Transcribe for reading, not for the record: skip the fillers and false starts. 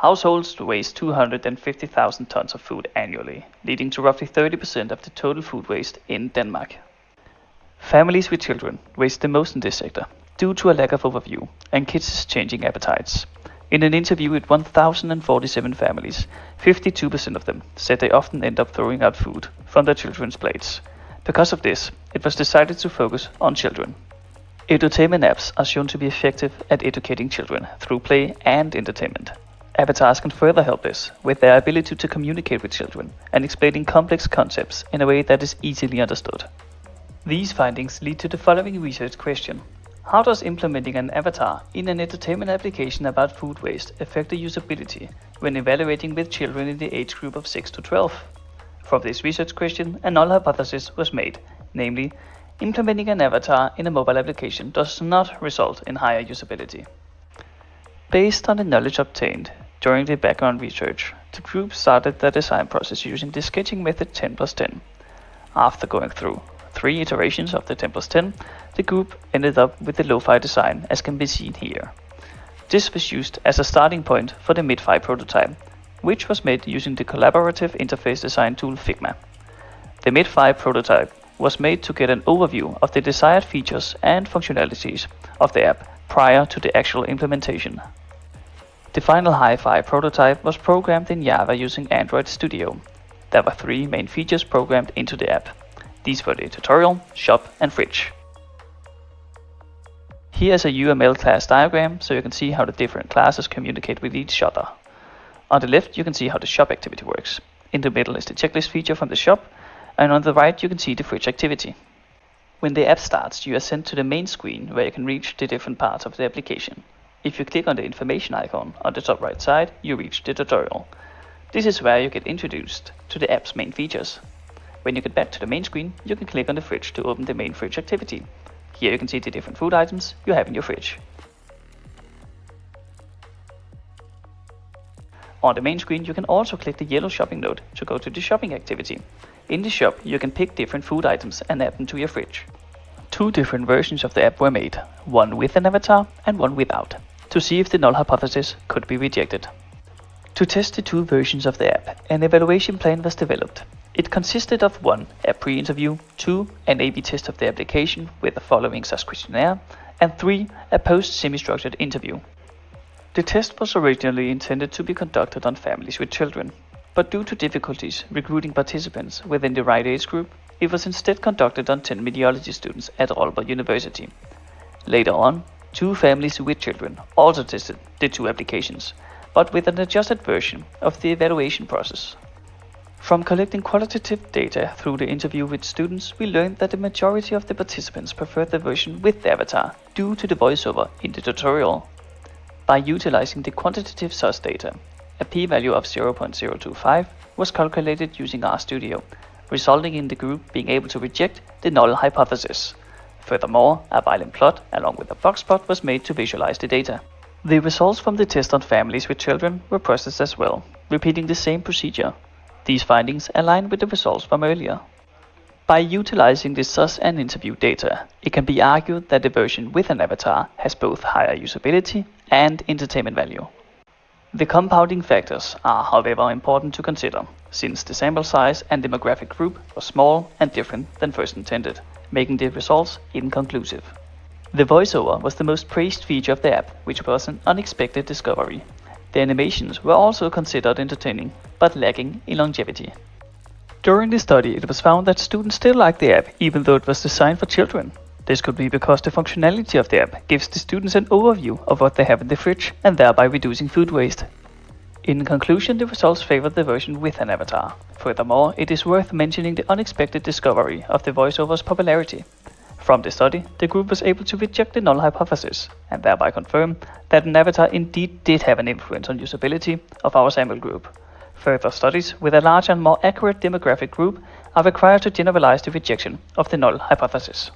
Households waste 250,000 tons of food annually, leading to roughly 30% of the total food waste in Denmark. Families with children waste the most in this sector, due to a lack of overview and kids' changing appetites. In an interview with 1,047 families, 52% of them said they often end up throwing out food from their children's plates. Because of this, it was decided to focus on children. Edutainment apps are shown to be effective at educating children through play and entertainment. Avatars can further help this with their ability to communicate with children and explaining complex concepts in a way that is easily understood. These findings lead to the following research question. How does implementing an avatar in an entertainment application about food waste affect the usability when evaluating with children in the age group of 6 to 12? From this research question, a null hypothesis was made, namely, implementing an avatar in a mobile application does not result in higher usability. Based on the knowledge obtained during the background research, the group started the design process using the sketching method 10+10. After going through 3 iterations of the 10+10, the group ended up with the lo-fi design as can be seen here. This was used as a starting point for the Mid-Fi prototype, which was made using the collaborative interface design tool Figma. The Mid-Fi prototype was made to get an overview of the desired features and functionalities of the app prior to the actual implementation. The final Hi-Fi prototype was programmed in Java using Android Studio. There were 3 main features programmed into the app. These were the tutorial, shop and fridge. Here is a UML class diagram so you can see how the different classes communicate with each other. On the left you can see how the shop activity works. In the middle is the checklist feature from the shop, and on the right you can see the fridge activity. When the app starts, you are sent to the main screen where you can reach the different parts of the application. If you click on the information icon on the top right side, you reach the tutorial. This is where you get introduced to the app's main features. When you get back to the main screen, you can click on the fridge to open the main fridge activity. Here you can see the different food items you have in your fridge. On the main screen you can also click the yellow shopping node to go to the shopping activity. In the shop you can pick different food items and add them to your fridge. 2 different versions of the app were made, one with an avatar and one without, to see if the null hypothesis could be rejected. To test the 2 versions of the app, an evaluation plan was developed. It consisted of 1. A pre-interview, 2. An A/B test of the application with the following SAS questionnaire, and 3. A post-semi-structured interview. The test was originally intended to be conducted on families with children, but due to difficulties recruiting participants within the right age group, it was instead conducted on 10 mediology students at Aalborg University. Later on, 2 families with children also tested the 2 applications, but with an adjusted version of the evaluation process. From collecting qualitative data through the interview with students, we learned that the majority of the participants preferred the version with the avatar due to the voiceover in the tutorial. By utilizing the quantitative SAS data, a p-value of 0.025 was calculated using RStudio, resulting in the group being able to reject the null hypothesis. Furthermore, a Violin plot along with a box plot was made to visualize the data. The results from the test on families with children were processed as well, repeating the same procedure. These findings align with the results from earlier. By utilizing the SAS and interview data, it can be argued that the version with an avatar has both higher usability and entertainment value. The compounding factors are, however, important to consider, since the sample size and demographic group was small and different than first intended, making the results inconclusive. The voiceover was the most praised feature of the app, which was an unexpected discovery. The animations were also considered entertaining, but lacking in longevity. During the study, it was found that students still liked the app, even though it was designed for children. This could be because the functionality of the app gives the students an overview of what they have in the fridge, and thereby reducing food waste. In conclusion, the results favored the version with an avatar. Furthermore, it is worth mentioning the unexpected discovery of the voiceover's popularity. From the study, the group was able to reject the null hypothesis, and thereby confirm that an avatar indeed did have an influence on usability of our sample group. Further studies with a larger and more accurate demographic group are required to generalize the rejection of the null hypothesis.